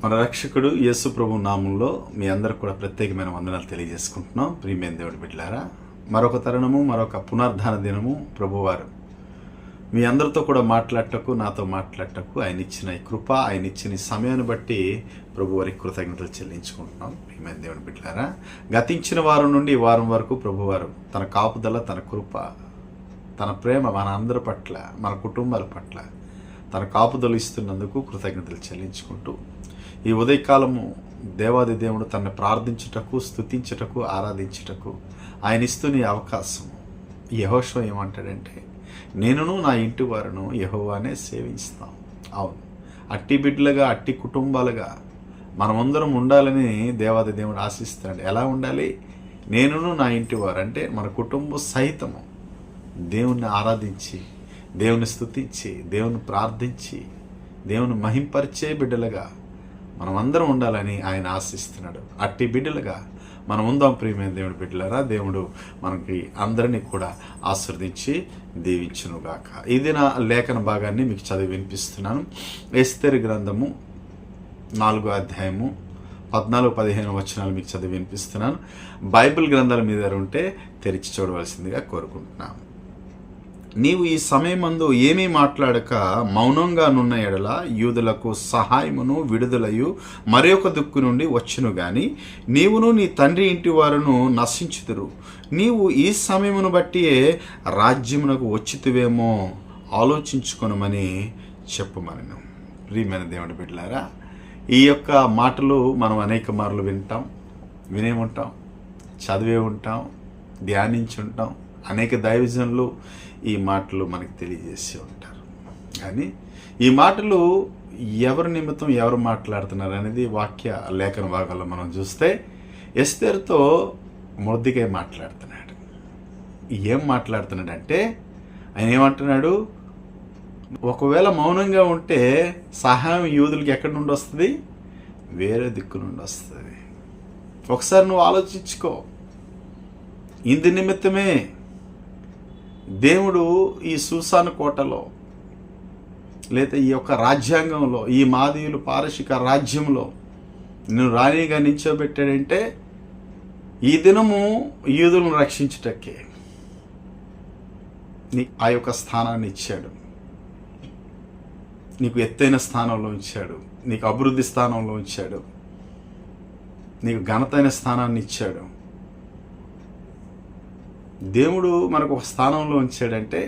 మన రక్షకుడు యేసు ప్రభు నామంలో మీ అందరికి కూడా ప్రత్యేకమైన వందనాలు తెలియజేసుకుంటున్నాం. ప్రియమైన దేవుడి బిడ్డలారా, మరొక తరుణము, మరొక పునరుద్ధాన దినము ప్రభువారు మీ అందరితో కూడా మాట్లాడటకు, నాతో మాట్లాడటకు ఆయన ఇచ్చిన ఈ కృప, ఆయన ఇచ్చిన ఈ సమయాన్ని బట్టి ప్రభువారికి కృతజ్ఞతలు చెల్లించుకుంటున్నాం. ప్రియమైన దేవుడి బిడ్డలారా, గతించిన వారం నుండి ఈ వారం వరకు ప్రభువారు తన కాపుదల, తన కృప, తన ప్రేమ మన అందరి పట్ల, మన కుటుంబాల పట్ల తన కాపుదలు ఇస్తున్నందుకు కృతజ్ఞతలు చెల్లించుకుంటూ ఈ ఉదయకాలము దేవాది దేవుడు తనని ప్రార్థించుటకు, స్తుతించుటకు, ఆరాధించుటకు ఆయన ఇస్తున్న ఈ అవకాశం. యెహోషువ ఏమంటాడంటే, నేనును నా ఇంటి వారును యెహోవానే సేవిస్తాం. అవును, అట్టి బిడ్డలుగా, అట్టి కుటుంబాలుగా మనమందరం ఉండాలని దేవాది దేవుడు ఆశిస్తాడు. ఎలా ఉండాలి? నేనును నా ఇంటి వారు అంటే మన కుటుంబం సహితము దేవుణ్ణి ఆరాధించి, దేవుని స్తుతించి, దేవుని ప్రార్థించి, దేవుని మహింపరిచే బిడ్డలుగా మనమందరం ఉండాలని ఆయన ఆశిస్తున్నాడు. అట్టి బిడ్డలుగా మనం ఉందాం. ప్రియమైన దేవుని బిడ్డలారా, దేవుడు మనకి అందరినీ కూడా ఆశీర్వదించి దీవించునుగాక. ఇది నా లేఖన భాగాన్ని మీకు చదివి వినిపిస్తున్నాను. ఎస్తేరు గ్రంథము 4వ అధ్యాయము 14-15 వచనాలు మీకు చదివి వినిపిస్తున్నాను. బైబిల్ గ్రంథాల మీద ఉంటే తెరిచి చూడవలసిందిగా కోరుకుంటున్నాను. నీవు ఈ సమయమందు ఏమీ మాట్లాడక మౌనంగా నున్న ఎడల యూదులకు సహాయమును, విడుదలయు మరొక దిక్కు నుండి వచ్చును గాని నీవును నీ తండ్రి ఇంటి వారును నశించుదురు. నీవు ఈ సమయమును బట్టియే రాజ్యమునకు వచ్చితివేమో ఆలోచించుకొనమని చెప్పుమనెను. ప్రియమైన దేవుని బిడ్డలారా, ఈ యొక్క మాటలు మనం అనేక మార్లు వినే ఉంటాం, చదివే ఉంటాం, ధ్యానించి ఉంటాం. అనేక దైవజనులు ఈ మాటలు మనకు తెలియజేసి ఉంటారు. కానీ ఈ మాటలు ఎవరి నిమిత్తం ఎవరు మాట్లాడుతున్నారు అనేది వాక్య లేఖన భాగాల్లో మనం చూస్తే, ఎస్తేరుతో మొర్దెకై మాట్లాడుతున్నాడు. ఏం మాట్లాడుతున్నాడంటే, ఆయన ఏమంటున్నాడు? ఒకవేళ మౌనంగా ఉంటే సహాయం యూదులకి ఎక్కడి నుండి వస్తుంది? వేరే దిక్కు నుండి వస్తుంది. ఒకసారి నువ్వు ఆలోచించుకో. ఇందు నిమిత్తమే దేవుడు ఈ సూసాను కోటలో, లేదా ఈ యొక్క రాజ్యాంగంలో, ఈ మాదీయులు పారశిక రాజ్యంలో నిన్ను రాణిగా నిల్చోబెట్టాడంటే ఈ దినము యూదులను రక్షించుటకే నీకు ఆ యొక్క స్థానాన్ని ఇచ్చాడు. నీకు ఎత్తైన స్థానంలో ఉంచాడు, నీకు అభివృద్ధి స్థానంలో ఉంచాడు, నీకు ఘనతైన స్థానాన్ని ఇచ్చాడు. దేవుడు మనకు ఒక స్థానంలో ఉంచాడంటే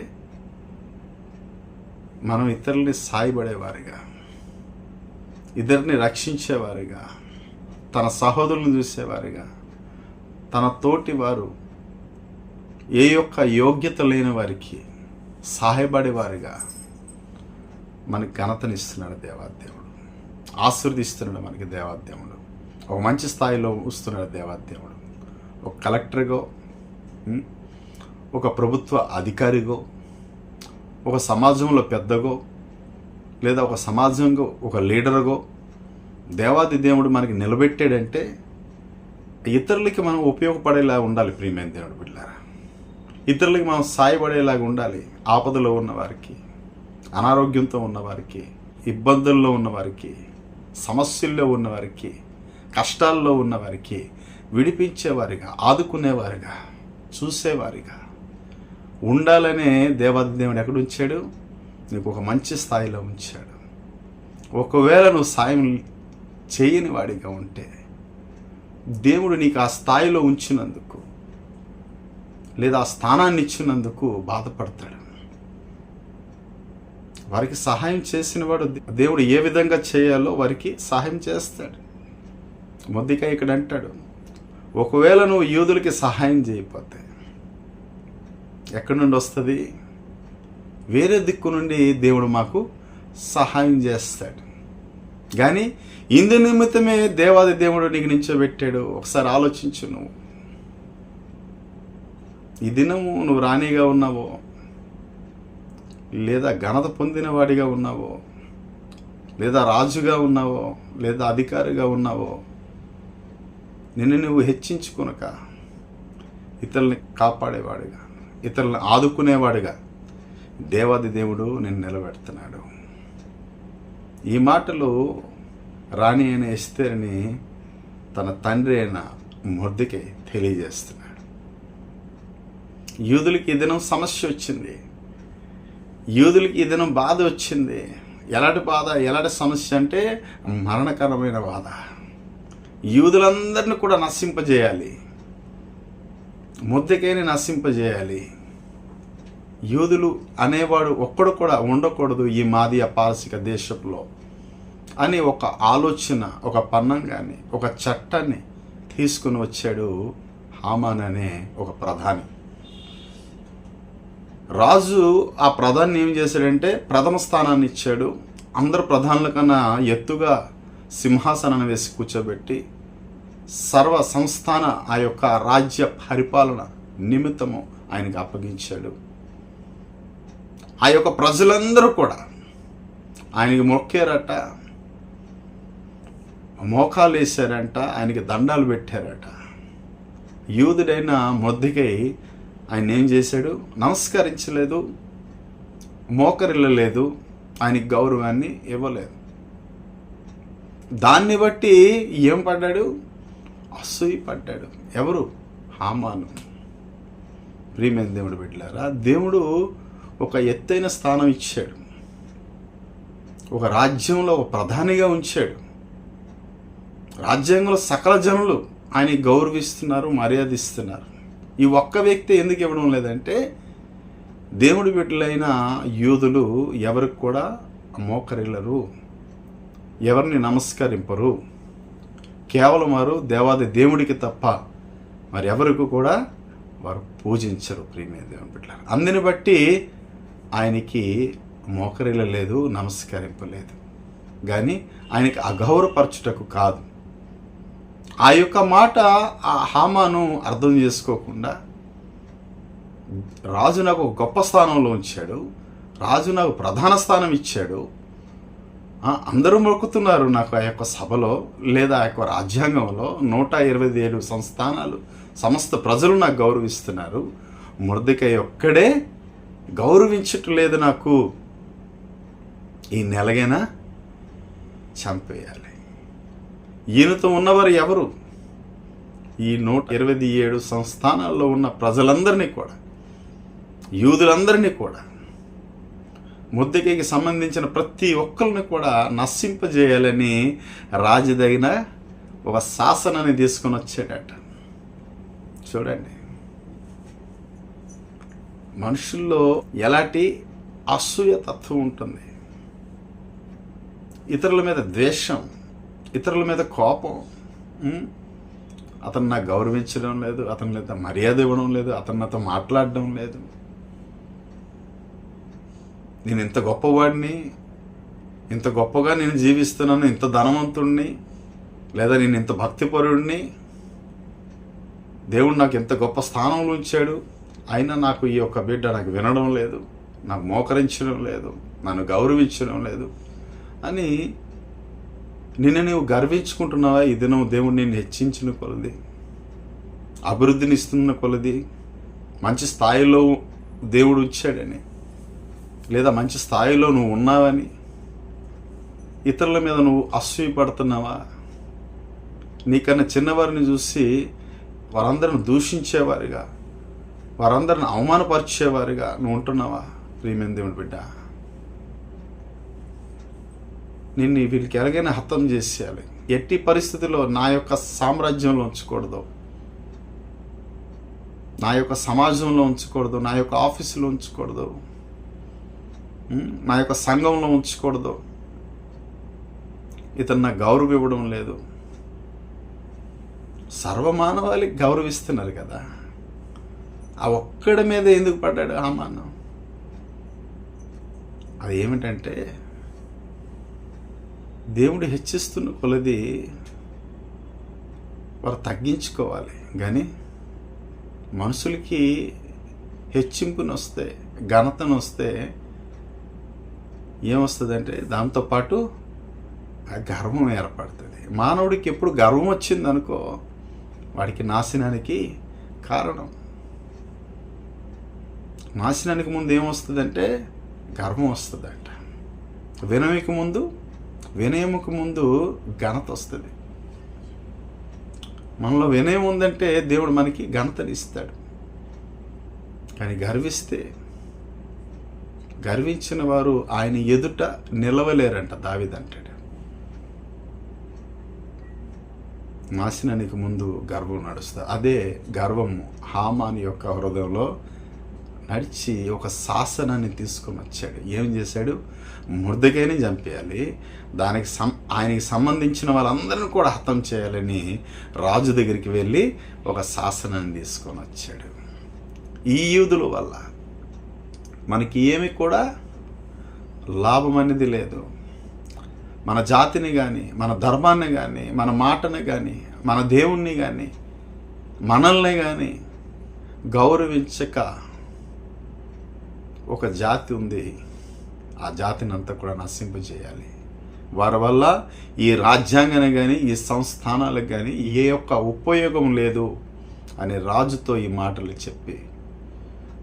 మనం ఇతరుల్ని సాయపడేవారిగా, ఇద్దరిని రక్షించేవారిగా, తన సహోదరులను చూసేవారిగా, తన తోటి వారు ఏ యొక్క యోగ్యత లేని వారికి సహాయపడేవారిగా మనకి ఘనతనిస్తున్నాడు దేవాదేవుడు. ఆశీర్వదిస్తున్నాడు మనకి దేవాదేవుడు. ఒక మంచి స్థాయిలో వస్తున్నాడు దేవాదేవుడు. ఒక కలెక్టర్గో, ఒక ప్రభుత్వ అధికారిగో, ఒక సమాజంలో పెద్దగో, లేదా ఒక సమాజంలో ఒక లీడర్గో దేవాది దేవుడు మనకి నిలబెట్టాడంటే ఇతరులకి మనం ఉపయోగపడేలా ఉండాలి. ప్రియమైన దేవుడు బిడ్డలారా, ఇతరులకి మనం సాయపడేలాగా ఉండాలి. ఆపదలో ఉన్నవారికి, అనారోగ్యంతో ఉన్నవారికి, ఇబ్బందుల్లో ఉన్నవారికి, సమస్యల్లో ఉన్నవారికి, కష్టాల్లో ఉన్నవారికి విడిపించేవారిగా, ఆదుకునేవారిగా, చూసేవారిగా ఉండాలనే దేవాది దేవుడు ఎక్కడ ఉంచాడు? నీకు ఒక మంచి స్థాయిలో ఉంచాడు. ఒకవేళ నువ్వు సాయం చేయని వాడిగా ఉంటే దేవుడు నీకు ఆ స్థాయిలో ఉంచినందుకు, లేదా ఆ స్థానాన్ని ఇచ్చినందుకు బాధపడతాడు. వారికి సహాయం చేసిన వాడు దేవుడు ఏ విధంగా చేయాలో వారికి సహాయం చేస్తాడు. మొర్దెకై ఇక్కడ అంటాడు, ఒకవేళ నువ్వు యూదులకి సహాయం చేయకపోతే ఎక్కడి నుండి వస్తుంది? వేరే దిక్కు నుండి దేవుడు మాకు సహాయం చేస్తాడు. కానీ ఇందు నిమిత్తమే దేవాది దేవుడు నీకు నిల్చోబెట్టాడు. ఒకసారి ఆలోచించు. నువ్వు ఈ దినము నువ్వు రాణిగా ఉన్నావో, లేదా ఘనత పొందిన వాడిగా ఉన్నావో, లేదా రాజుగా ఉన్నావో, లేదా అధికారిగా ఉన్నావో, నిన్ను నువ్వు హెచ్చించుకొనక ఇతరుల్ని కాపాడేవాడిగా, ఇతరులను ఆదుకునేవాడిగా దేవాది దేవుడు నిన్ను నిలబెడుతున్నాడు. ఈ మాటలు రాణి అయిన ఎస్తేరుని తన తండ్రి అయిన మొర్దెకై తెలియజేస్తున్నాడు. యూదులకి ఈ దినం సమస్య వచ్చింది, యూదులకి ఈ దినం బాధ వచ్చింది. ఎలాంటి బాధ, ఎలాంటి సమస్య అంటే మరణకరమైన బాధ. యూదులందరినీ కూడా నశింపజేయాలి, మొర్దెకైని నశింపజేయాలి. యూదులు అనేవాడు ఒక్కడు కూడా ఉండకూడదు ఈ మాదియా పారసిక దేశంలో అని ఒక ఆలోచన, ఒక పన్నంగాన్ని, ఒక చట్టాన్ని తీసుకుని వచ్చాడు హామాన్ అనే ఒక ప్రధాని. రాజు ఆ ప్రధాని ఏం చేశాడంటే ప్రథమ స్థానాన్ని ఇచ్చాడు. అందరు ప్రధానుల కన్నా ఎత్తుగా సింహాసనాన్ని వేసి కూర్చోబెట్టి సర్వ సంస్థాన ఆ యొక్క రాజ్య పరిపాలన నిమిత్తము ఆయనకు అప్పగించాడు. ఆ యొక్క ప్రజలందరూ కూడా ఆయనకి మొక్కారట, మోకాలు వేశారంట, ఆయనకి దండాలు పెట్టారట. యూదుడైన మొర్దెకై ఆయన ఏం చేశాడు? నమస్కరించలేదు, మోకరిల్లలేదు, ఆయనకి గౌరవాన్ని ఇవ్వలేదు. దాన్ని బట్టి ఏం పడ్డాడు? అసూయ పడ్డాడు. ఎవరు? హామాను. ప్రియమైన దేవుడు బిడ్డలారా, దేవుడు ఒక ఎత్తైన స్థానం ఇచ్చాడు, ఒక రాజ్యంలో ఒక ప్రధానిగా ఉంచాడు. రాజ్యాంగంలో సకల జనులు ఆయన గౌరవిస్తున్నారు, మర్యాదిస్తున్నారు. ఈ ఒక్క వ్యక్తి ఎందుకు ఇవ్వడం లేదంటే దేవుడి బిడ్డలైన యూదులు ఎవరికి కూడా మోకరిల్లరు, ఎవరిని నమస్కరింపరు. కేవలం వారు దేవాది దేవుడికి తప్ప మరి ఎవరికి కూడా వారు పూజించరు. ప్రియమైన దేవుని బిడ్డలారా, అందుని బట్టి ఆయనకి మోకరిల్లలేదు, నమస్కరింపలేదు. కానీ ఆయనకి అగౌరవపరచుటకు కాదు. ఆ యొక్క మాట ఆ హామాను అర్థం చేసుకోకుండా రాజు నాకు ఒక గొప్ప స్థానంలో ఉంచాడు, రాజు నాకు ప్రధాన స్థానం ఇచ్చాడు, అందరూ మొక్కుతున్నారు నాకు ఆ యొక్క సభలో లేదా ఆ యొక్క రాజ్యాంగంలో 127 సంస్థానాలు సమస్త ప్రజలు నాకు గౌరవిస్తున్నారు, మొర్దెకై ఒక్కడే గౌరవించట్లేదు. నాకు ఈ నెలగైనా చంపేయాలి. ఈయనతో ఉన్నవారు ఎవరు? ఈ 127 సంస్థానాల్లో ఉన్న ప్రజలందరినీ కూడా, యూదులందరినీ కూడా, మొర్దెకైకి సంబంధించిన ప్రతి ఒక్కరిని కూడా నశింపజేయాలని రాజుదైన ఒక శాసనాన్ని తీసుకొని వచ్చాడట. చూడండి, మనుషుల్లో ఎలాంటి అసూయ తత్వం ఉంటుంది, ఇతరుల మీద ద్వేషం, ఇతరుల మీద కోపం. అతను నాకు గౌరవించడం లేదు, అతని మీద మర్యాద ఇవ్వడం లేదు, అతను నాతో మాట్లాడడం లేదు, నేను ఇంత గొప్పవాడిని, ఇంత గొప్పగా నేను జీవిస్తున్నాను, ఇంత ధనవంతుడిని, లేదా నేను ఇంత భక్తిపరుడిని, దేవుడు నాకు ఇంత గొప్ప స్థానంలో ఉంచాడు, అయినా నాకు ఈ యొక్క బిడ్డ నాకు వినడం లేదు, నాకు మోకరించడం లేదు, నన్ను గౌరవించడం లేదు అని నిన్ను నీవు గర్వించుకుంటున్నావా? ఈ దినం దేవుడు నిన్ను హెచ్చించిన కొలది, అభివృద్ధిని ఇస్తున్న కొలది, మంచి స్థాయిలో దేవుడు ఉంచాడని, లేదా మంచి స్థాయిలో నువ్వు ఉన్నావని ఇతరుల మీద నువ్వు అసూయ పడుతున్నావా? నీకన్నా చిన్నవారిని చూసి వారందరిని దూషించేవారిగా, వారందరిని అవమానపరిచేవారిగా నువ్వు ఉంటున్నావా? ప్రియమైన దేవుని బిడ్డ, నిన్ను వీళ్ళకి ఎలాగైనా హతం చేసేయాలి. ఎట్టి పరిస్థితుల్లో నా యొక్క సామ్రాజ్యంలో ఉంచకూడదు, నా యొక్క సమాజంలో ఉంచకూడదు, నా యొక్క ఆఫీసులో ఉంచకూడదు, నా యొక్క సంఘంలో ఉంచకూడదు. ఇతను నాకు గౌరవం ఇవ్వడం లేదు. సర్వమానవాళికి గౌరవిస్తున్నారు కదా, ఆ ఒక్కడి మీద ఎందుకు పడ్డాడు హామాను? అది ఏమిటంటే దేవుడు హెచ్చిస్తున్న కొలది వారు తగ్గించుకోవాలి. కానీ మనుషులకి హెచ్చింపుని వస్తే, ఘనతను వస్తే ఏమొస్తుందంటే దాంతోపాటు ఆ గర్వం ఏర్పడుతుంది. మానవుడికి ఎప్పుడు గర్వం వచ్చిందనుకో వాడికి నాశనానికి కారణం. నాశనానికి ముందు ఏమొస్తుందంటే గర్వం వస్తుందంట. వినమికి ముందు వినయముకు ముందు ఘనత వస్తుంది. మనలో వినయం ఉందంటే దేవుడు మనకి ఘనతని ఇస్తాడు. కానీ గర్వించిన వారు ఆయన ఎదుట నిలవలేరంట. దావీదు అంటాడు, నాశనానికి ముందు గర్వం నడుస్తుంది. అదే గర్వము హామాను యొక్క హృదయంలో నడిచి ఒక శాసనాన్ని తీసుకొని వచ్చాడు. ఏం చేశాడు? మొర్దెకైని చంపేయాలి, ఆయనకి సంబంధించిన వాళ్ళందరినీ కూడా హతం చేయాలని రాజు దగ్గరికి వెళ్ళి ఒక శాసనాన్ని తీసుకొని వచ్చాడు. ఈ యూదుల వల్ల మనకి ఏమి కూడా లాభం అనేది లేదు. మన జాతిని కానీ, మన ధర్మాన్ని కానీ, మన మాటని కానీ, మన దేవుణ్ణి కానీ, మనల్ని కానీ గౌరవించక ఒక జాతి ఉంది. ఆ జాతిని అంతా కూడా నశింపజేయాలి. వారి వల్ల ఈ రాజ్యాంగాన్ని కానీ, ఈ సంస్థానాలకు కానీ ఏ యొక్క ఉపయోగం లేదు అని రాజుతో ఈ మాటలు చెప్పి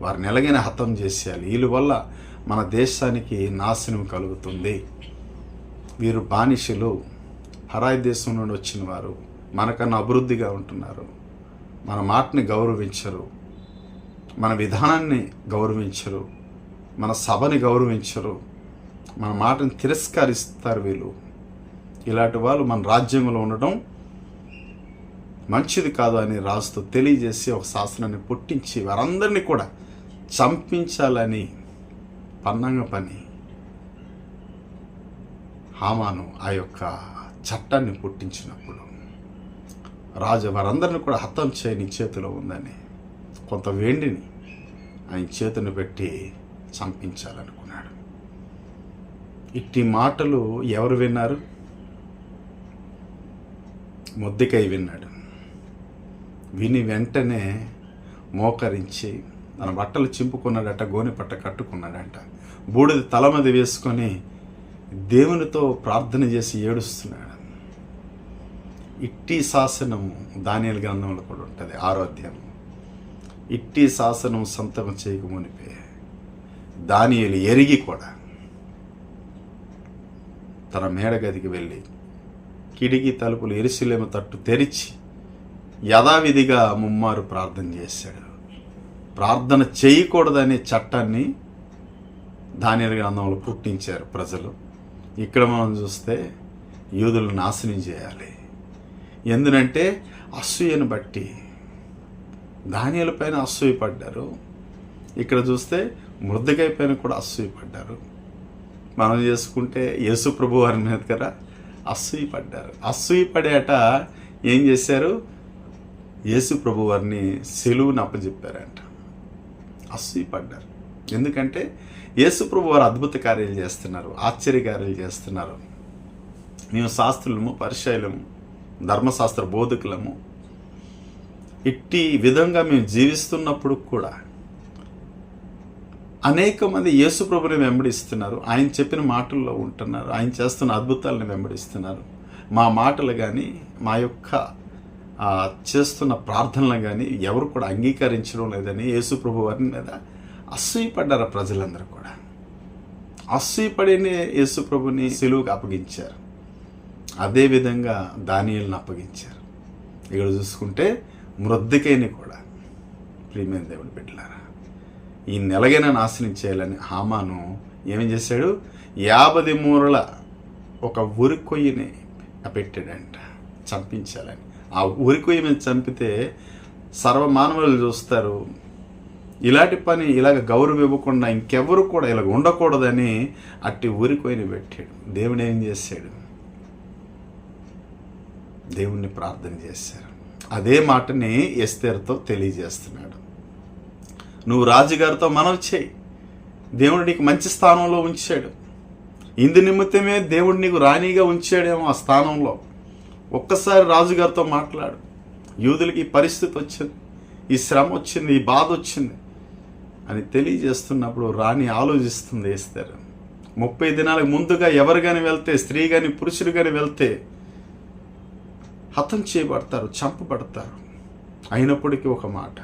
వారిని ఎలాగైనా హతం చేసేయాలి. వీళ్ళ వల్ల మన దేశానికి నాశనం కలుగుతుంది. వీరు బానిసలు, పరాయి దేశం నుండి వచ్చిన వారు, మనకన్నా అభివృద్ధిగా ఉంటున్నారు, మన మాటని గౌరవించరు, మన విధానాన్ని గౌరవించరు, మన సభని గౌరవించరు, మన మాటని తిరస్కరిస్తారు. ఇలాంటి వాళ్ళు మన రాజ్యంలో ఉండడం మంచిది కాదు అని రాజుతో తెలియజేసి ఒక శాసనాన్ని పుట్టించి వారందరినీ కూడా చంపించాలని పన్నంగ పని హామాను ఆ యొక్క చట్టాన్ని పుట్టించినప్పుడు రాజు వారందరిని కూడా హతం చేయని చేతిలో ఉందని కొంత వెండిని ఆయన చేతిని పెట్టి చంపించాలనుకున్నాడు. ఇట్టి మాటలు ఎవరు విన్నారు? మొర్దెకై విన్నాడు. విని వెంటనే మోకరించి తన బట్టలు చింపుకున్నాడట, గోనె పట్ట కట్టుకున్నాడట, బూడిద తల మీద వేసుకొని దేవునితో ప్రార్థన చేసి ఏడుస్తున్నాడు. ఇట్టి శాసనము దానియేలు గ్రంథంలో కూడా ఉంటుంది, 6వ అధ్యాయం. ఇట్టి శాసనం సంతకం చేయకమునిపే దానియేలు ఎరిగి కూడా తన మేడగదికి వెళ్ళి కిటికీ తలుపులు యెరూషలేము తట్టు తెరిచి యథావిధిగా ముమ్మారు ప్రార్థన చేశాడు. ప్రార్థన చేయకూడదనే చట్టాన్ని దానియేలు గ్రంథంలో పుట్టించారు ప్రజలు. ఇక్కడ మనం చూస్తే యూదులను నాశనం చేయాలి. ఎందుకంటే అసూయను బట్టి దానియేలు పైన అసూయపడ్డారు. ఇక్కడ చూస్తే మొర్దెకై పైన కూడా అసూయపడ్డారు. మనం చేసుకుంటే యేసు ప్రభు వారి మీద కదా అసూయపడ్డారు. అసూయపడేట ఏం చేశారు? యేసు ప్రభు వారిని సిలువను అప్పచెప్పారంట. అసూయపడ్డారు. ఎందుకంటే యేసు ప్రభు వారు అద్భుత కార్యాలు చేస్తున్నారు, ఆశ్చర్య కార్యాలు చేస్తున్నారు. మేము శాస్త్రులము, పరిచయులము, ధర్మశాస్త్ర బోధకులము, ఇట్టి విధంగా మేము జీవిస్తున్నప్పుడు కూడా అనేక మంది యేసు ప్రభుని వెంబడిస్తున్నారు, ఆయన చెప్పిన మాటల్లో ఉంటున్నారు, ఆయన చేస్తున్న అద్భుతాలను వెంబడిస్తున్నారు. మా మాటలు కానీ, మా యొక్క చేస్తున్న ప్రార్థనలు కానీ ఎవరు కూడా అంగీకరించడం లేదని యేసు ప్రభు వారి మీద అసూయపడ్డారు. ప్రజలందరూ కూడా అసూయపడినే యేసు ప్రభుని సిలువకు అప్పగించారు. అదేవిధంగా దానియేలును అప్పగించారు. ఇక్కడ చూసుకుంటే మొర్దెకైని కూడా, ప్రియమైన దేవుని బిడ్డలారా, ఈ నెలగైనా నాశనం చేయాలని హామాను ఏం చేశాడు? 50 మూరల ఒక ఉరికొయ్యని పెట్టాడంట చంపించాలని. ఆ ఉరికొయ్య మీద చంపితే సర్వమానవులు చూస్తారు. ఇలాంటి పని ఇలాగ గౌరవం ఇవ్వకుండా ఇంకెవరు కూడా ఇలాగ ఉండకూడదని అట్టి ఉరికొయ్యని పెట్టాడు. దేవుడు ఏం చేశాడు? దేవుణ్ణి ప్రార్థన చేశారు. అదే మాటని ఎస్తేరుతో తెలియజేస్తున్నాడు. నువ్వు రాజుగారితో మనవి చేయి, దేవుడు నీకు మంచి స్థానంలో ఉంచాడు. ఇందు నిమిత్తమే దేవుడు నీకు రాణిగా ఉంచాడేమో ఆ స్థానంలో. ఒక్కసారి రాజుగారితో మాట్లాడు. యూదులకి ఈ పరిస్థితి వచ్చింది, ఈ శ్రమ వచ్చింది, ఈ బాధ వచ్చింది అని తెలియజేస్తున్నప్పుడు రాణి ఆలోచిస్తుంది. ఎస్తేరు 30 దినాలకు ముందుగా ఎవరు కానీ వెళ్తే, స్త్రీ కానీ పురుషుడు కానీ వెళ్తే హతం చేయబడతారు, చంపబడతారు. అయినప్పటికీ ఒక మాట,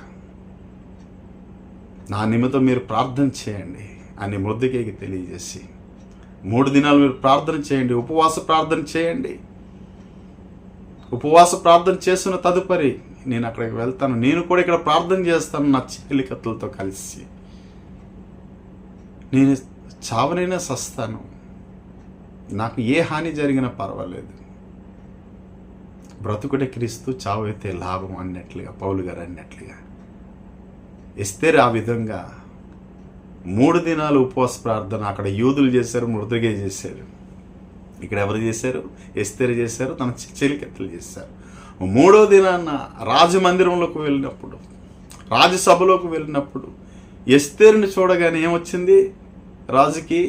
నా నిమిత్తం మీరు ప్రార్థన చేయండి అని మొర్దెకైకి తెలియజేసి 3 దినాలు మీరు ప్రార్థన చేయండి, ఉపవాస ప్రార్థన చేయండి. ఉపవాస ప్రార్థన చేసిన తదుపరి నేను అక్కడికి వెళ్తాను, నేను కూడా ఇక్కడ ప్రార్థన చేస్తాను నా చెలికత్తలతో కలిసి. నేను చావనైనా సస్తాను, నాకు ఏ హాని జరిగినా పర్వాలేదు, బ్రతుకుడే క్రీస్తు, చావైతే లాభం అన్నట్లుగా పౌలు గారు అన్నట్లుగా ఎస్తేరు ఆ విధంగా 3 దినాలు ఉపవాస ప్రార్థన. అక్కడ యూదులు చేశారు, మృదుగే చేశారు. ఇక్కడ ఎవరు చేశారు? ఎస్తేరు చేశారు, తన చెలికత్తెలు చేశారు. 3వ దినాన్న రాజమందిరంలోకి వెళ్ళినప్పుడు, రాజసభలోకి వెళ్ళినప్పుడు ఎస్తేరుని చూడగానే ఏమొచ్చింది? రాజుకి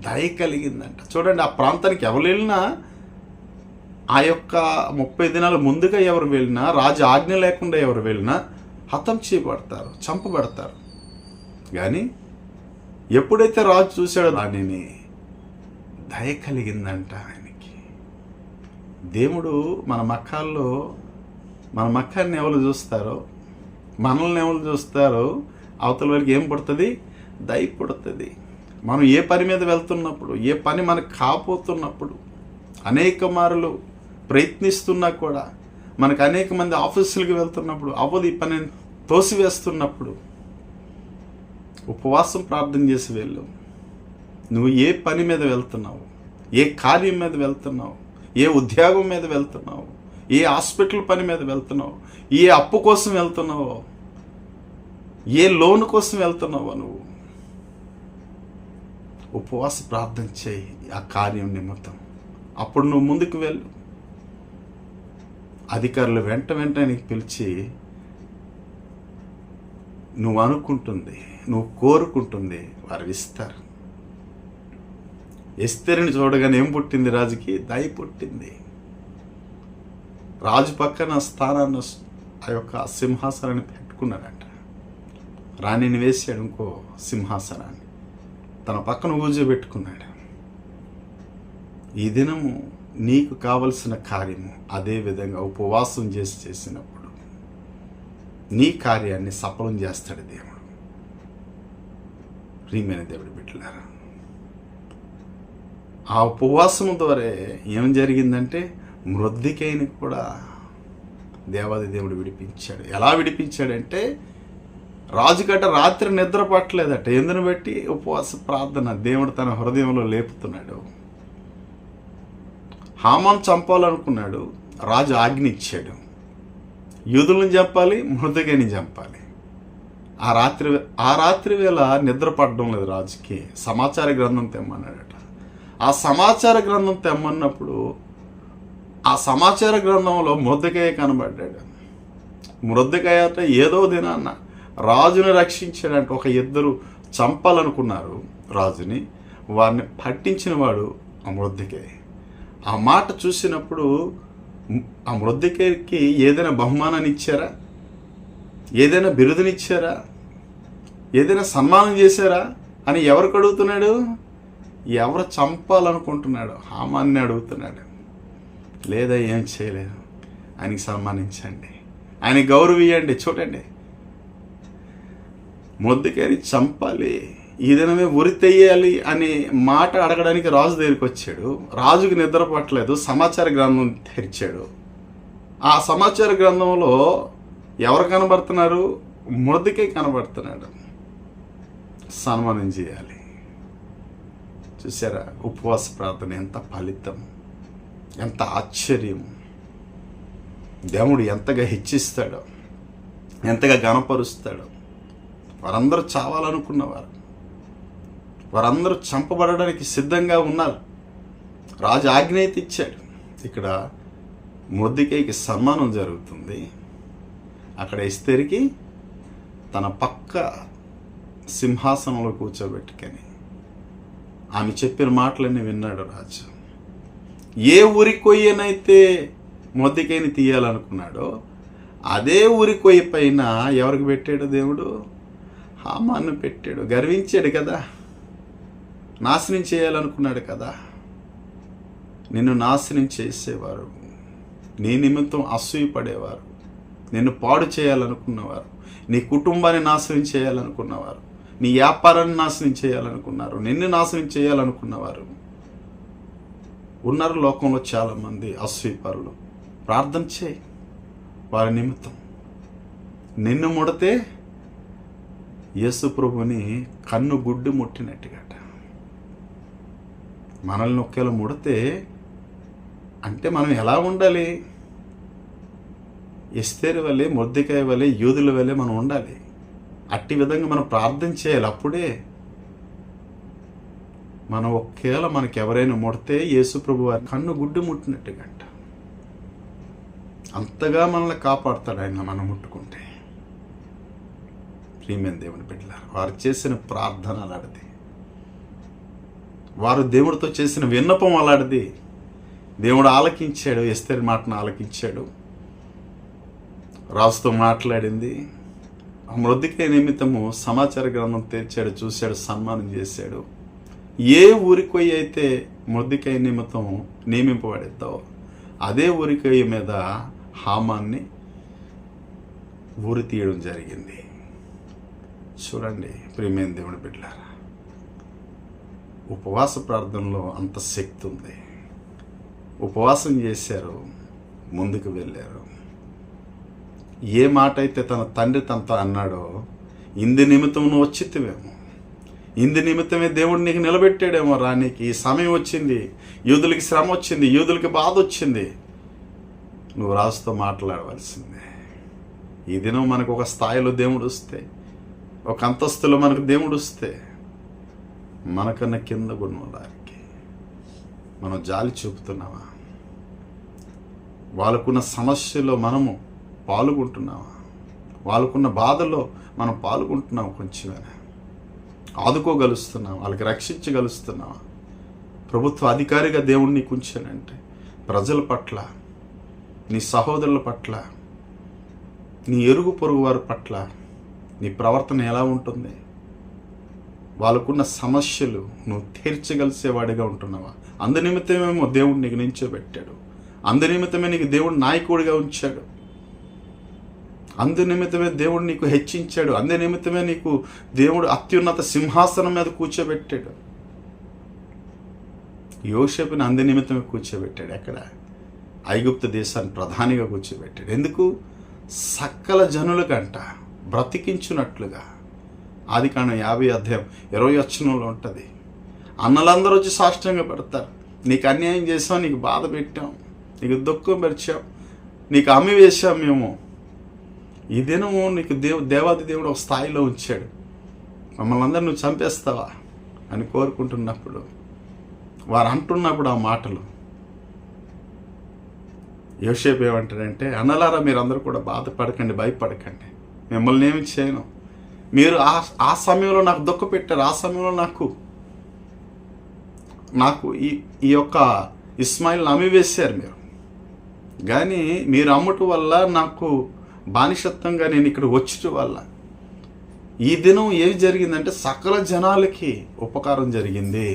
దయ కలిగిందంట. చూడండి, ఆ ప్రాంతానికి ఎవరు వెళ్ళినా, ఆ యొక్క 30 దినాలు ముందుగా ఎవరు వెళ్ళినా, రాజు ఆజ్ఞ లేకుండా ఎవరు వెళ్ళినా హతం చేయబడతారు, చంపబడతారు. కానీ ఎప్పుడైతే రాజు చూశాడో దానిని దయ కలిగిందంట ఆయనకి. దేవుడు మన మక్కాన్ని ఎవరు చూస్తారో, మనల్ని ఎవరు చూస్తారో అవతల వారికి ఏం పుడుతుంది? దయ పుడుతుంది. మనం ఏ పని మీద వెళ్తున్నప్పుడు, ఏ పని మనకు కాపోతున్నప్పుడు, అనేక మారులు ప్రయత్నిస్తున్నా కూడా, మనకు అనేక మంది ఆఫీసులకు వెళ్తున్నప్పుడు అవ్వదు, ఈ పని తోసివేస్తున్నప్పుడు ఉపవాసం ప్రార్థన చేసి వెళ్ళు. నువ్వు ఏ పని మీద వెళ్తున్నావు, ఏ కార్యం మీద వెళ్తున్నావు, ఏ ఉద్యోగం మీద వెళ్తున్నావు, ఏ హాస్పిటల్ పని మీద వెళ్తున్నావు, ఏ అప్పు కోసం వెళ్తున్నావో, ఏ లోన్ కోసం వెళ్తున్నావో, నువ్వు ఉపవాస ప్రార్థన చేయి ఆ కార్యం నిమిత్తం. అప్పుడు నువ్వు ముందుకు వెళ్ళు. అధికారులు వెంటనే నీకు పిలిచి నువ్వు అనుకుంటుంది, నువ్వు కోరుకుంటుంది వారు ఇస్తారు. ఎస్తేరుని చూడగానే ఏం పుట్టింది? రాజుకి దయ పుట్టింది. రాజు పక్కన స్థానాన్ని, ఆ యొక్క సింహాసనాన్ని పెట్టుకున్నాడంట. రాణిని వేసాడు ఇంకో సింహాసనాన్ని, తన పక్కన కూర్చోబెట్టుకున్నాడు. ఈ దినము నీకు కావలసిన కార్యము అదే విధంగా ఉపవాసం చేసినప్పుడు నీ కార్యాన్ని సఫలం చేస్తాడు దేవుడు. ప్రియమైన దేవుడి బిడ్డలారా, ఆ ఉపవాసము ద్వారా ఏం జరిగిందంటే మృద్దికైని కూడా దేవాది దేవుడు విడిపించాడు. ఎలా విడిపించాడంటే, రాజుగట్ట రాత్రి నిద్ర పట్టలేదట. ఎందును బట్టి? ఉపవాస ప్రార్థన. దేవుడు తన హృదయంలో లేపుతున్నాడు. హామాను చంపాలనుకున్నాడు, రాజు ఆజ్ఞ ఇచ్చాడు. యూదులను చంపాలి, మృదుగైని చంపాలి. ఆ రాత్రి వేళ నిద్ర పడడం లేదు రాజుకి. సమాచార గ్రంథం తెమ్మన్నాడట. ఆ సమాచార గ్రంథం తెమ్మన్నప్పుడు ఆ సమాచార గ్రంథంలో మృదుకయ్య కనబడ్డాడు. మృదుకయ్య అంటే ఏదో దినాన్న రాజుని రక్షించాడంటే. ఒక ఇద్దరు చంపాలనుకున్నారు రాజుని, వారిని పట్టించిన వాడు ఆ మృదుకయ్య. ఆ మాట చూసినప్పుడు ఆ మృదుకయ్యకి ఏదైనా బహుమానాన్ని ఇచ్చారా? ఏదైనా బిరుదునిచ్చారా? ఏదైనా సన్మానం చేశారా అని ఎవరికి అడుగుతున్నాడు? ఎవరు చంపాలనుకుంటున్నాడు హామాన్ని అడుగుతున్నాడు. లేదా ఏం చేయలేదు, ఆయనకి సన్మానించండి, ఆయన గౌరవించండి. చూడండి, మొద్దుకేరి చంపాలి, ఈ దినమే ఉరి తెయ్యాలి అనే మాట అడగడానికి రాజు దగ్గరికి వచ్చాడు. రాజుకి నిద్ర పట్టలేదు, సమాచార గ్రంథం తెరిచాడు. ఆ సమాచార గ్రంథంలో ఎవరు కనబడుతున్నారు? మృదుకై కనబడుతున్నాడు. సన్మానం చేయాలి. చూసారా, ఉపవాస ప్రార్థన ఎంత ఫలితం, ఎంత ఆశ్చర్యం. దేవుడు ఎంతగా హెచ్చిస్తాడో, ఎంతగా గణపరుస్తాడో. వారందరూ చావాలనుకున్నవారు, వారందరూ చంపబడడానికి సిద్ధంగా ఉన్నారు. రాజు ఆజ్ఞ అయితే ఇచ్చాడు. ఇక్కడ మొర్దెకైకి సన్మానం జరుగుతుంది. అక్కడ ఎస్తేరుకి తన పక్క సింహాసనంలో కూర్చోబెట్టుకొని ఆమె చెప్పిన మాటలన్నీ విన్నాడు రాజు. ఏ ఊరి కొయ్యనైతే మొర్దెకైని తీయాలనుకున్నాడో అదే ఊరి కొయ్య పైన ఎవరికి పెట్టాడు దేవుడు? హామాను పెట్టాడు. గర్వించాడు కదా, నాశనం చేయాలనుకున్నాడు కదా. నిన్ను నాశనం చేసేవారు, నీ నిమిత్తం అసూయపడేవారు, నిన్ను పాడు చేయాలనుకున్నవారు, నీ కుటుంబాన్ని నాశనం చేయాలనుకున్నవారు, నీ వ్యాపారాన్ని నాశనం చేయాలనుకున్నారు, నిన్ను నాశనం చేయాలనుకున్నవారు ఉన్నారు లోకంలో. చాలామంది అసూయపరులు. ప్రార్థన చేయి వారి నిమిత్తం. నిన్ను ముడితే యేసు ప్రభుని కన్ను గుడ్డు ముట్టినట్టుగాట. మనల్ని ఒకేలా ముడితే అంటే మనం ఎలా ఉండాలి? ఎస్తేరు వలె, మొర్దెకాయ వలె, యూదుల వలె మనం ఉండాలి. అట్టి విధంగా మనం ప్రార్థన చేయాలి. అప్పుడే మనం ఒకేలా మనకి ఎవరైనా ముడితే యేసు ప్రభు వారి కన్ను గుడ్డు ముట్టినట్టుగా అంతగా మనల్ని కాపాడుతాడు ఆయన మనం ముట్టుకుంటే. ప్రియమైన దేవుని బిడ్డలారా, వారు చేసిన ప్రార్థన అలాంటిది, వారు దేవుడితో చేసిన విన్నపం అలాంటిది. దేవుడు ఆలకించాడు, ఎస్తేరు మాటను ఆలకించాడు, రాజుతో మాట్లాడింది. మొర్దెకాయ నిమిత్తము సమాచార గ్రంథం తెచ్చాడు, చూశాడు, సన్మానం చేశాడు. ఏ ఊరికి అయితే మొర్దెకాయ నిమిత్తం నియమింపబడిద్దో అదే ఊరికాయ మీద హామాన్ని ఊరి తీయడం జరిగింది. చూడండి ప్రియమైన దేవుని బిడ్డలారా, ఉపవాస ప్రార్థనలో అంత శక్తి ఉంది. ఉపవాసం చేశారు, ముందుకు వెళ్ళారు. ఏ మాట అయితే తన తండ్రి తనతో అన్నాడో, ఇందు నిమిత్తం నువ్వు వచ్చితివేమో, ఇందు నిమిత్తమే దేవుడు నీకు నిలబెట్టాడేమో, రానికి ఈ సమయం వచ్చింది, యూదులకి శ్రమ వచ్చింది, యూదులకి బాధ వచ్చింది, నువ్వు రాజుతో మాట్లాడవలసిందే. ఈ దినం మనకు ఒక స్థాయిలో దేవుడు వస్తే, ఒక అంతస్తులో మనకు దేవుడు వస్తే, మనకన్నా కింద ఉన్న వారికి మనం జాలి చూపుతున్నావా? వాళ్ళకున్న సమస్యలో మనము పాల్గొంటున్నావా? వాళ్ళకున్న బాధలో మనం పాల్గొంటున్నాం, కొంచెమైనా ఆదుకోగలుస్తున్నాం, వాళ్ళకి రక్షించగలుస్తున్నావా? ప్రభుత్వ అధికారిగా దేవుడిని ఉంచానంటే ప్రజల పట్ల, నీ సహోదరుల పట్ల, నీ ఎరుగు పొరుగు వారి పట్ల నీ ప్రవర్తన ఎలా ఉంటుంది? వాళ్ళకున్న సమస్యలు నువ్వు తీర్చగలిసేవాడిగా ఉంటున్నావా? అందు నిమిత్తమేమో దేవుడు నీకు నించోబెట్టాడు, అందు నిమిత్తమే నీకు దేవుడు నాయకుడిగా ఉంచాడు, అందు నిమిత్తమే దేవుడు నీకు హెచ్చించాడు, అందు నిమిత్తమే నీకు దేవుడు అత్యున్నత సింహాసనం మీద కూర్చోబెట్టాడు. యోసేపుని అందు నిమిత్తమే కూర్చోబెట్టాడు. ఎక్కడ? ఐగుప్తు దేశాన్ని ప్రధానిగా కూర్చోబెట్టాడు. ఎందుకు? సకల జనులకంట బ్రతికించున్నట్లుగా. ఆదికాండం 50:20 ఉంటుంది. అన్నలందరూ వచ్చి సాష్టాంగ పెడతారు. నీకు అన్యాయం చేసాం, నీకు బాధ పెట్టాం, నీకు దుఃఖం పరిచాం, నీకు అమ్మి వేశాం మేము. ఈ దినము నీకు దేవాది దేవుడు ఒక స్థాయిలో ఉంచాడు, మమ్మల్ని అందరూ నువ్వు చంపేస్తావా అని కోరుకుంటున్నప్పుడు, వారు అంటున్నప్పుడు ఆ మాటలు, యోసేపు ఏమంటాడంటే, అన్నలారా మీరందరూ కూడా బాధపడకండి, భయపడకండి, మిమ్మల్ని ఏమి చేయను. మీరు ఆ సమయంలో నాకు దుఃఖ పెట్టారు, ఆ సమయంలో నాకు ఈ యొక్క ఇస్మాయిల్ని అమ్మివేశారు మీరు. కానీ మీరు అమ్మటం వల్ల, నాకు బానిసత్వంగా నేను ఇక్కడ వచ్చటం వల్ల ఈ దినం ఏమి జరిగిందంటే సకల జనాలకి ఉపకారం జరిగింది.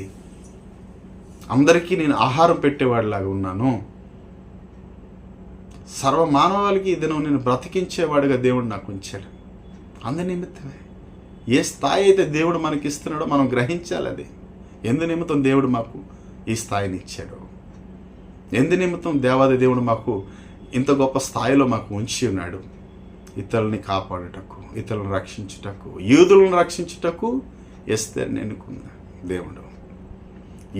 అందరికీ నేను ఆహారం పెట్టేవాడిలాగా ఉన్నాను. సర్వమానవాళికి ఈ దినం నేను బ్రతికించేవాడిగా దేవుడు నాకు ఉంచాడు. అందు నిమిత్తమే ఏ స్థాయి అయితే దేవుడు మనకి ఇస్తున్నాడో మనం గ్రహించాలి. అది ఎందు నిమిత్తం దేవుడు మాకు ఈ స్థాయిని ఇచ్చాడు, ఎందు నిమిత్తం దేవాది దేవుడు మాకు ఇంత గొప్ప స్థాయిలో మాకు ఉంచి ఉన్నాడు. ఇతరులని కాపాడుటకు, ఇతరులను రక్షించుటకు, యూదులను రక్షించుటకు ఎస్తేరుని ఎన్నుకున్న దేవుడు.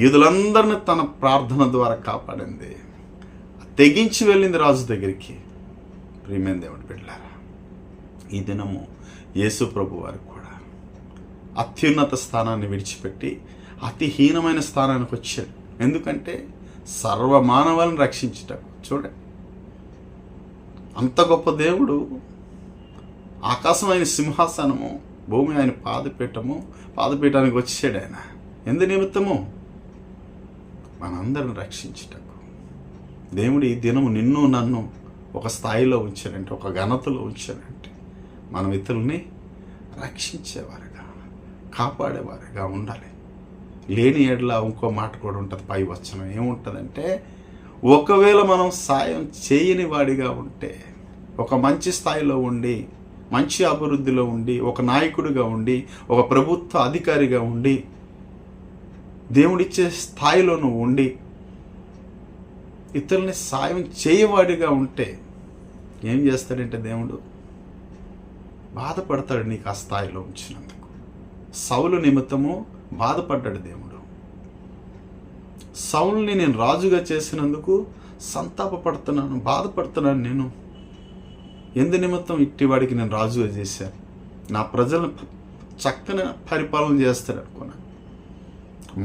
యూదులందరిని తన ప్రార్థన ద్వారా కాపాడింది, తెగించి వెళ్ళింది రాజు దగ్గరికి. ప్రియమైన దేవుని బిడ్డలారా, ఈ దినము యేసు ప్రభు వారు కూడా అత్యున్నత స్థానాన్ని విడిచిపెట్టి అతి హీనమైన స్థానానికి వచ్చాడు. ఎందుకంటే సర్వమానవాళ్ళని రక్షించుటకు. చూడండి, అంత గొప్ప దేవుడు, ఆకాశం ఆయన సింహాసనము, భూమి ఆయన పాదపీఠానికి వచ్చాడు. ఆయన ఎందు నిమిత్తము? మనందరిని రక్షించుటకు. దేవుడు ఈ దినము నిన్ను నన్ను ఒక స్థాయిలో ఉంచాడంటే, ఒక ఘనతలో ఉంచాడంటే, మనం ఇతరుల్ని రక్షించేవారుగా, కాపాడేవారుగా ఉండాలి. లేని ఏడలా ఇంకో మాట కూడా ఉంటుంది, పై వచనం ఏముంటుందంటే, ఒకవేళ మనం సాయం చేయని వాడిగా ఉంటే, ఒక మంచి స్థాయిలో ఉండి మంచి అభివృద్ధిలో ఉండి, ఒక నాయకుడిగా ఉండి, ఒక ప్రభుత్వ అధికారిగా ఉండి, దేవుడిచ్చే స్థాయిలో నువ్వు ఉండి ఇతరుల్ని సాయం చేయవాడిగా ఉంటే ఏం చేస్తాడంటే దేవుడు బాధపడతాడు నీకు ఆ స్థాయిలో ఉంచినందుకు. సౌలు నిమిత్తము బాధపడ్డాడు దేవుడు. సౌలుని నేను రాజుగా చేసినందుకు సంతాపపడుతున్నాను, బాధపడుతున్నాను. నేను ఎందు నిమిత్తం ఇట్టివాడికి నేను రాజుగా చేశాను, నా ప్రజలను చక్కని పరిపాలన చేస్తాడు అనుకున్నా.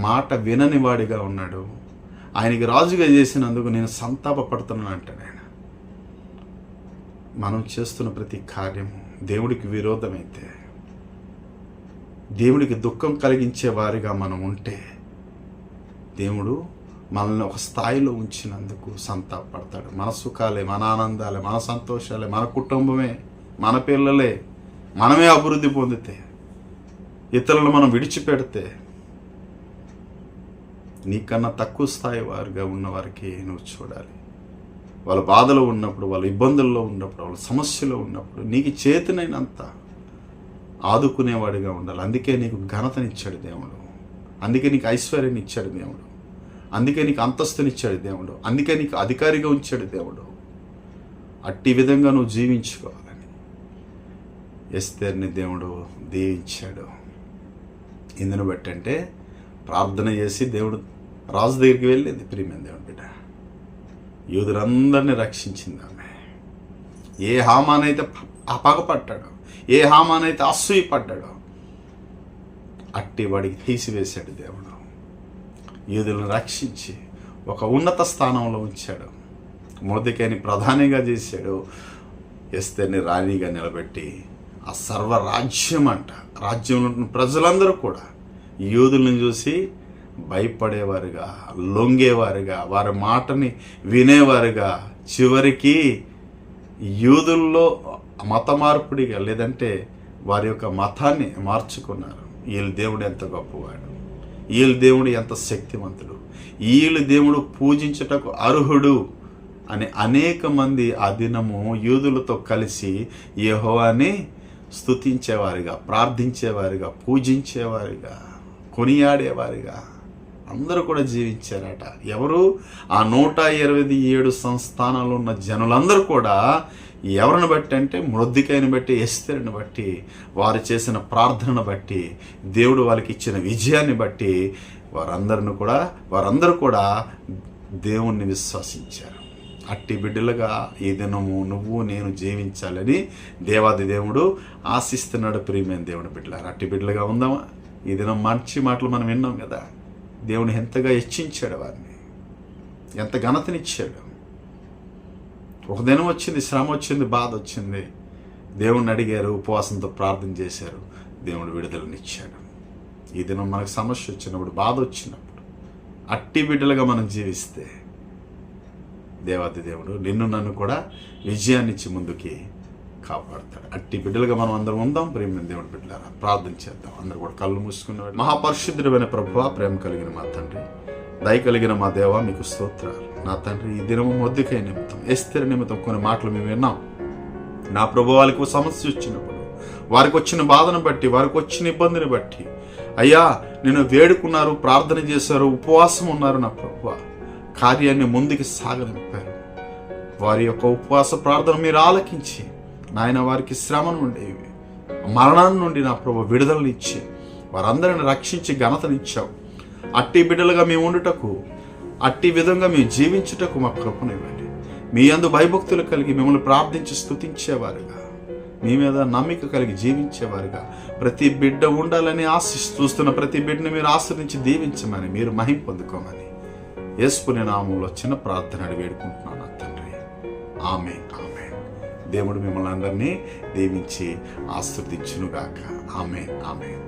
మాట వినని వాడిగా ఉన్నాడు. ఆయనకి రాజుగా చేసినందుకు నేను సంతాపపడుతున్నాను అంటాడు ఆయన. మనం చేస్తున్న ప్రతి కార్యము దేవుడికి విరోధమైతే, దేవుడికి దుఃఖం కలిగించే వారిగా మనం ఉంటే, దేవుడు మనల్ని ఒక స్థాయిలో ఉంచినందుకు సంతాపడతాడు. మన సుఖాలే, మన ఆనందాలే, మన సంతోషాలే, మన కుటుంబమే, మన పిల్లలే, మనమే అభివృద్ధి పొందితే, ఇతరులను మనం విడిచిపెడితే, నీకన్నా తక్కువ స్థాయి వారిగా ఉన్నవారికి నువ్వు చూడాలి. వాళ్ళ బాధలో ఉన్నప్పుడు, వాళ్ళ ఇబ్బందుల్లో ఉన్నప్పుడు, వాళ్ళ సమస్యలో ఉన్నప్పుడు నీకు చేతనైనంత ఆదుకునేవాడిగా ఉండాలి. అందుకే నీకు ఘనతనిచ్చాడు దేవుడు, అందుకే నీకు ఐశ్వర్యాన్ని ఇచ్చాడు దేవుడు, అందుకే నీకు అంతస్తునిచ్చాడు దేవుడు, అందుకే నీకు అధికారిగా ఉంచాడు దేవుడు. అట్టి విధంగా నువ్వు జీవించుకోవాలని ఎస్తేర్ని దేవుడు దీవించాడు. ఇందును బట్టి అంటే ప్రార్థన చేసి దేవుడు రాజు దగ్గరికి వెళ్ళింది. ప్రియమైన దేవుడు బిడ్డ, యూదులందరినీ రక్షించింది ఆమె. ఏ హామానైతే పగపడ్డాడో, ఏ హామానైతే అసూయపడ్డాడో అట్టి వాడికి తీసివేశాడు దేవుడు. యూదులను రక్షించి ఒక ఉన్నత స్థానంలో ఉంచాడు. మొర్దెకైని ప్రధానిగా చేశాడు, ఎస్తేర్ని రాణిగా నిలబెట్టి ఆ సర్వరాజ్యం అంట, రాజ్యంలో ఉన్న ప్రజలందరూ కూడా యూదులను చూసి భయపడేవారుగా, లొంగేవారుగా, వారి మాటని వినేవారుగా, చివరికి యూదుల్లో మత మార్పిడిగా, లేదంటే వారి యొక్క మతాన్ని మార్చుకున్నారు. వీళ్ళ దేవుడు ఎంత గొప్పవాడు, వీళ్ళ దేవుడు ఎంత శక్తివంతుడు, వీళ్ళ దేవుడు పూజించుటకు అర్హుడు అని అనేక మంది ఆ దినము యూదులతో కలిసి యెహోవాని స్తుతించేవారుగా, ప్రార్థించేవారుగా, పూజించేవారుగా, కొనియాడేవారుగా అందరూ కూడా జీవించారట. ఎవరు? ఆ 127 సంస్థానాల్లో ఉన్న జనులందరూ కూడా ఎవరిని బట్టి అంటే మొర్దెకైని బట్టి, ఎస్తేరుని బట్టి, వారు చేసిన ప్రార్థనను బట్టి, దేవుడు వాళ్ళకి ఇచ్చిన విజయాన్ని బట్టి వారందరూ కూడా దేవుణ్ణి విశ్వసించారు. అట్టి బిడ్డలుగా ఈ దినము నువ్వు నేను జీవించాలని దేవాది దేవుడు ఆశిస్తున్నాడు. ప్రియమైన దేవుని బిడ్డలారా, అట్టి బిడ్డలుగా ఉందామా? ఈ దినం మంచి మాటలు మనం విన్నాం కదా. దేవుని ఎంతగా హెచ్చించాడు, వారిని ఎంత ఘనతనిచ్చాడు. ఒక దినం వచ్చింది, శ్రమ వచ్చింది, బాధ వచ్చింది, దేవుణ్ణి అడిగారు, ఉపవాసంతో ప్రార్థన చేశారు, దేవుడు విడుదలనిచ్చాడు. ఈ దినం మనకు సమస్య వచ్చినప్పుడు, బాధ వచ్చినప్పుడు అట్టి బిడ్డలుగా మనం జీవిస్తే దేవాది దేవుడు నిన్ను నన్ను కూడా విజయాన్నిచ్చి ముందుకి కాపాడుతాడు. అట్టి బిడ్డలుగా మనం అందరం ఉందాం. ప్రేమ దేవుడి బిడ్డలారా, ప్రార్థన చేద్దాం. అందరూ కూడా కళ్ళు మూసుకున్నవాడు. మహాపరిశుద్ధుడైన ప్రభువా, ప్రేమ కలిగిన మా తండ్రి, దయ కలిగిన మా దేవా, మీకు స్తోత్రాలు. నా తండ్రి, ఈ దినము మొర్దెకై నిమిత్తం, ఎస్తేరు నిమిత్తం కొన్ని మాటలు మేము విన్నాం. నా ప్రభు, వాళ్ళకి సమస్య వచ్చినప్పుడు, వారికి వచ్చిన బాధను బట్టి, వారికి వచ్చిన ఇబ్బందిని బట్టి, అయ్యా నేను వేడుకున్నారు, ప్రార్థన చేశారు, ఉపవాసం ఉన్నారు. నా ప్రభు, కార్యాన్ని ముందుకు సాగనింపారు. వారి యొక్క ఉపవాస ప్రార్థన మీరు ఆలకించి నాయన వారికి శ్రమ నుండి, మరణాన్ని నుండి నా ప్రభు విడుదలనిచ్చి వారందరిని రక్షించి ఘనతనిచ్చావు. అట్టి బిడ్డలుగా మేము ఉండుటకు, అట్టి విధంగా మేము జీవించుటకు మా కృపనివ్వండి. మీ యందు భయభక్తులు కలిగి మిమ్మల్ని ప్రార్థించి స్తుతించేవారుగా, మీ మీద నమ్మిక కలిగి జీవించేవారుగా ప్రతి బిడ్డ ఉండాలని చూస్తున్న ప్రతి బిడ్డని మీరు ఆశ్రయించి దీవించమని, మీరు మహిమ పొందుకోమని యేసు నామములో చిన్న ప్రార్థన అడిగి వేడుకుంటున్నాను తండ్రి. ఆమేన్, ఆమేన్. దేవుడు మిమ్మల్ని అందరినీ దీవించి ఆశీర్వదించునుగాక. ఆమేన్, ఆమేన్.